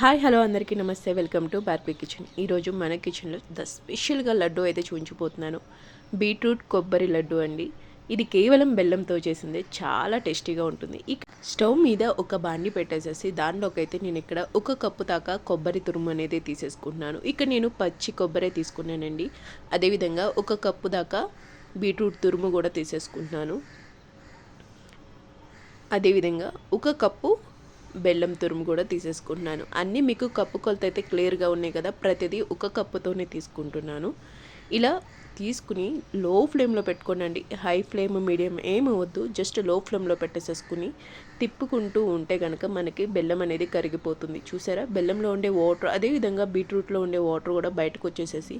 Hi hello అందరికీ నమస్తే, welcome to Barbie kitchen. ఈరోజు మన కిచెన్లో స్పెషల్గా లడ్డు అయితే చూపించబోతున్నాను. బీట్రూట్ కొబ్బరి లడ్డు అండి. ఇది కేవలం బెల్లంతో చేసిందే, చాలా టేస్టీగా ఉంటుంది. ఈ స్టవ్ మీద ఒక బాండి పెట్టేసేసి దానిలోకి అయితే నేను ఇక్కడ 1 కప్పు దాకా కొబ్బరి తురుము అనేది తీసేసుకుంటున్నాను. ఇక్కడ నేను పచ్చి కొబ్బరి తీసుకున్నానండి. అదేవిధంగా 1 కప్పు దాకా బీట్రూట్ తురుము కూడా తీసేసుకుంటున్నాను. అదేవిధంగా 1 కప్పు బెల్లం తురుము కూడా తీసేసుకుంటున్నాను. అన్నీ మీకు కప్పు కొలత అయితే క్లియర్గా ఉన్నాయి కదా, ప్రతిదీ 1 కప్పుతోనే తీసుకుంటున్నాను. ఇలా తీసుకుని లో ఫ్లేమ్లో పెట్టుకోనండి, హై ఫ్లేమ్ మీడియం ఏమి వద్దు, జస్ట్ లో ఫ్లేమ్లో పెట్టేసేసుకుని తిప్పుకుంటూ ఉంటే కనుక మనకి బెల్లం అనేది కరిగిపోతుంది. చూసారా, బెల్లంలో ఉండే వాటర్ అదేవిధంగా బీట్రూట్లో ఉండే వాటర్ కూడా బయటకు వచ్చేసేసి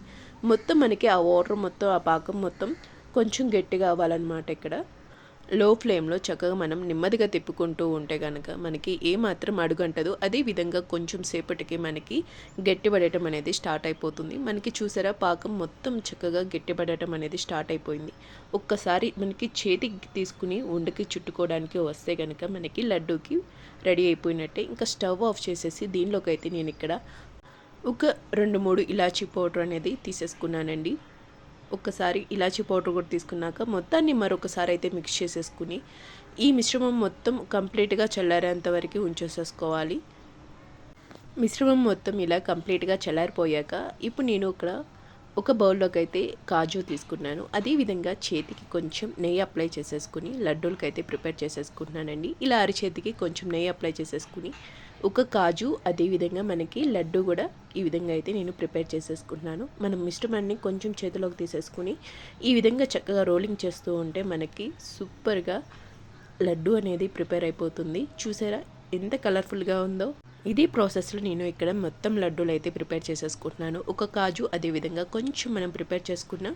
మొత్తం మనకి ఆ వాటర్ మొత్తం ఆ పాకం మొత్తం కొంచెం గట్టిగా అవ్వాలన్నమాట. ఇక్కడ లో ఫ్లేమ్లో చక్కగా మనం నెమ్మదిగా తిప్పుకుంటూ ఉంటే కనుక మనకి ఏమాత్రం అడుగంటదు. అదేవిధంగా కొంచెం సేపటికి మనకి గట్టిపడటం అనేది స్టార్ట్ అయిపోతుంది. మనకి చూసారా, పాకం మొత్తం చక్కగా గట్టిపడటం అనేది స్టార్ట్ అయిపోయింది. ఒక్కసారి మనకి చేతికి తీసుకుని ఉండకి చుట్టుకోవడానికి వస్తే కనుక మనకి లడ్డూకి రెడీ అయిపోయినట్టే. ఇంకా స్టవ్ ఆఫ్ చేసేసి దీనిలోకి అయితే నేను ఇక్కడ ఒక 2-3 ఇలాచీ పౌడర్ అనేది తీసేసుకున్నానండి. ఒక్కసారి ఇలాచీ పౌడర్ కూడా తీసుకున్నాక మొత్తాన్ని మరొకసారి అయితే మిక్స్ చేసేసుకుని ఈ మిశ్రమం మొత్తం కంప్లీట్గా చల్లారేంత వరకు ఉంచేసేసుకోవాలి. మిశ్రమం మొత్తం ఇలా కంప్లీట్గా చల్లారిపోయాక ఇప్పుడు నేను ఇక్కడ ఒక బౌల్లోకి అయితే కాజు తీసుకున్నాను. అదేవిధంగా చేతికి కొంచెం నెయ్యి అప్లై చేసేసుకుని లడ్డూలకి అయితే ప్రిపేర్ చేసేసుకుంటున్నానండి. ఇలా అరిచేతికి కొంచెం నెయ్యి అప్లై చేసేసుకుని ఒక కాజు అదేవిధంగా మనకి లడ్డు కూడా ఈ విధంగా అయితే నేను ప్రిపేర్ చేసేసుకుంటున్నాను. మనం మిశ్రమాన్ని కొంచెం చేతిలోకి తీసేసుకుని ఈ విధంగా చక్కగా రోలింగ్ చేస్తూ ఉంటే మనకి సూపర్గా లడ్డు అనేది ప్రిపేర్ అయిపోతుంది. చూసారా ఎంత కలర్ఫుల్గా ఉందో. ఇదే ప్రాసెస్లో నేను ఇక్కడ మొత్తం లడ్డూలు అయితే ప్రిపేర్ చేసేసుకుంటున్నాను. ఒక కాజు అదేవిధంగా కొంచెం మనం ప్రిపేర్ చేసుకున్న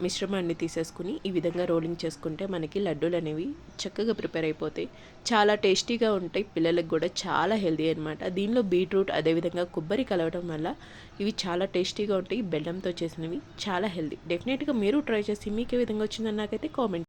మిశ్రమాన్ని తీసేసుకుని ఈ విధంగా రోలింగ్ చేసుకుంటే మనకి లడ్డూలు అనేవి చక్కగా ప్రిపేర్ అయిపోతాయి. చాలా టేస్టీగా ఉంటాయి, పిల్లలకు కూడా చాలా హెల్తీ అనమాట. దీనిలో బీట్రూట్ అదేవిధంగా కొబ్బరి కలవడం వల్ల ఇవి చాలా టేస్టీగా ఉంటాయి. బెల్లంతో చేసినవి చాలా హెల్తీ. డెఫినెట్గా మీరు ట్రై చేసి మీకు ఏ విధంగా వచ్చిందని నాకైతే కామెంట్